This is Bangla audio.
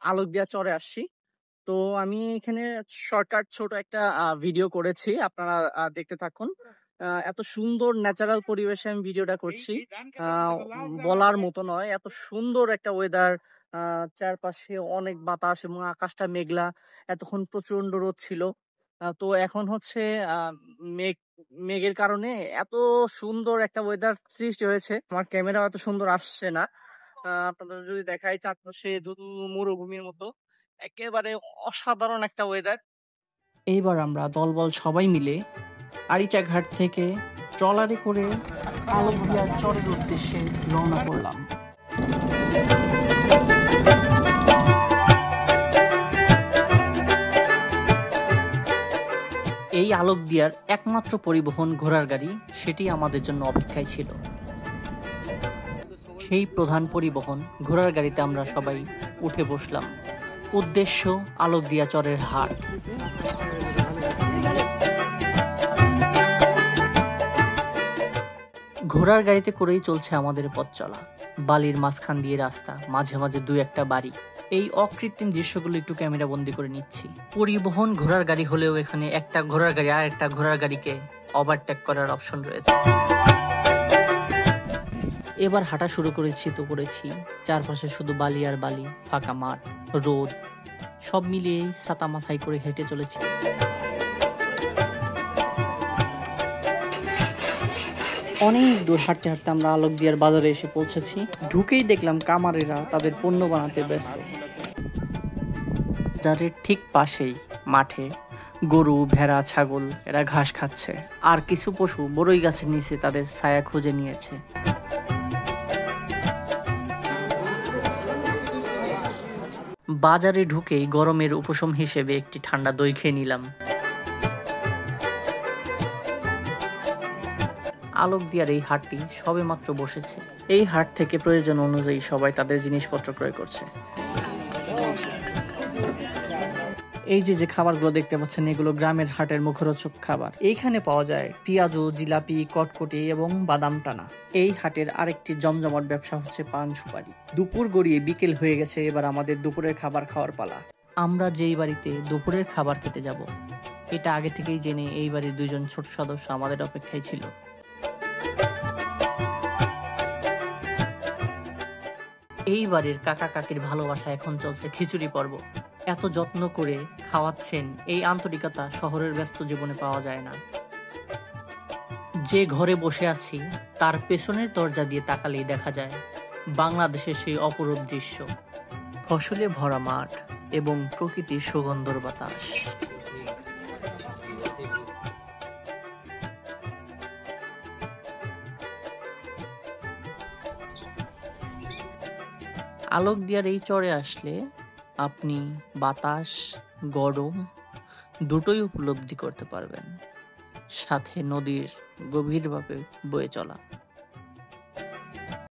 আলোকদিয়া চরে আসছি। তো আমি এখানে শর্টকাট ছোট একটা ভিডিও করেছি। আপনারা দেখতে থাকুন। এত সুন্দর ন্যাচারাল পরিবেশে আমি ভিডিওটা করছি। বলার মতো নয়। এত সুন্দর একটা ওয়েদার, আ চারপাশে অনেক বাতাস এবং আকাশটা মেঘলা। এতক্ষণ প্রচন্ড রোদ ছিল। তো এখন হচ্ছে আ মেঘ মেঘের কারণে এত সুন্দর একটা ওয়েদার সৃষ্টি হয়েছে। আমার ক্যামেরাও এত সুন্দর আসছে না। আপনাদের যদি দেখাই চারপাশে শুধু মরুভূমির মতো। একেবারে অসাধারণ একটা ওয়েদার। এইবার আমরা দলবল সবাই মিলে আরিচা ঘাট থেকে ট্রলারে করে আলোকদিয়ার চরের উদ্দেশ্যে রওনা করলাম। এই আলোকদিয়ার একমাত্র পরিবহন ঘোড়ার গাড়ি, সেটি আমাদের জন্য অপেক্ষায় ছিল। সেই প্রধান পরিবহন ঘোড়ার গাড়িতে আমরা সবাই উঠে বসলাম। উদ্দেশ্য আলোকদিয়া চরের হাট। ঘোড়ার গাড়িতে করেই চলছে আমাদের পথ চলা। বালির মাঝখান দিয়ে রাস্তা, মাঝে মাঝে দুই একটা বাড়ি। এই অকৃত্রিম দৃশ্যগুলো একটু ক্যামেরা বন্দি করে নিচ্ছি। পরিবহন ঘোড়ার গাড়ি হলেও এখানে একটা ঘোড়ার গাড়ি আর একটা ঘোড়ার গাড়িকে ওভারটেক করার অপশন রয়েছে। এবার হাঁটা শুরু করেছি তো করেছি, চারপাশে শুধু বালি আর বালি, ফাঁকা মাঠ, রোদ, সব মিলিয়েই ছাতা মাথায় করে হেঁটে চলেছি। অনেক দূর হাঁটতে হাঁটতে আমরা আলোকদিয়ার বাজারে এসে পৌঁছেছি। ঢুকেই দেখলাম কামারেরা তাদের পণ্য বানাতে ব্যস্ত। বাজারের ঠিক পাশেই মাঠে গরু, ভেড়া, ছাগল এরা ঘাস খাচ্ছে, আর কিছু পশু বড়ই গাছের নিচে তাদের ছায়া খুঁজে নিয়েছে। বাজারে ঢুকেই গরমের উপশম হিসেবে একটি ঠান্ডা দই খেয়ে নিলাম। আলোকদিয়ার এই হাটটি সবেমাত্র বসেছে। এই হাট থেকে প্রয়োজন অনুযায়ী সবাই তাদের জিনিসপত্র ক্রয় করছে। এই যে খাবারগুলো দেখতে পাচ্ছেন, এগুলো গ্রামের হাটের মুখরোচক খাবার। এইখানে পাওয়া যায় পেঁয়াজু, জিলাপি, কটকটি এবং বাদাম টানা। এই হাটের আরেকটি জমজমাট ব্যবসা হচ্ছে পান সুপারি। দুপুর গড়িয়ে বিকেল হয়ে গেছে, এবার আমাদের দুপুরের খাবার খাওয়ার পালা। আমরা যেই বাড়িতে দুপুরের খাবার খেতে যাব, এটা আগে থেকেই জেনে এই বাড়ির দুইজন ছোট সদস্য আমাদের অপেক্ষায় ছিল। এই বাড়ির কাকা কাকির ভালোবাসা এখন চলছে খিচুড়ি পর্ব। এত যত্ন করে খাওয়াচ্ছেন, এই আন্তরিকতা শহরের ব্যস্ত জীবনে পাওয়া যায় না। যে ঘরে বসে আছি তার পেছনের দরজা দিয়ে তাকালেই দেখা যায় বাংলাদেশের সেই অপরূপ দৃশ্য, ফসলে ভরা মাঠ এবং প্রকৃতির সুগন্ধর বাতাস। আলোকদিয়ার এই চরে আসলে আপনি বাতাস, গরম দুটোই উপলব্ধি করতে পারবেন, সাথে নদীর গভীরভাবে বয়ে চলা।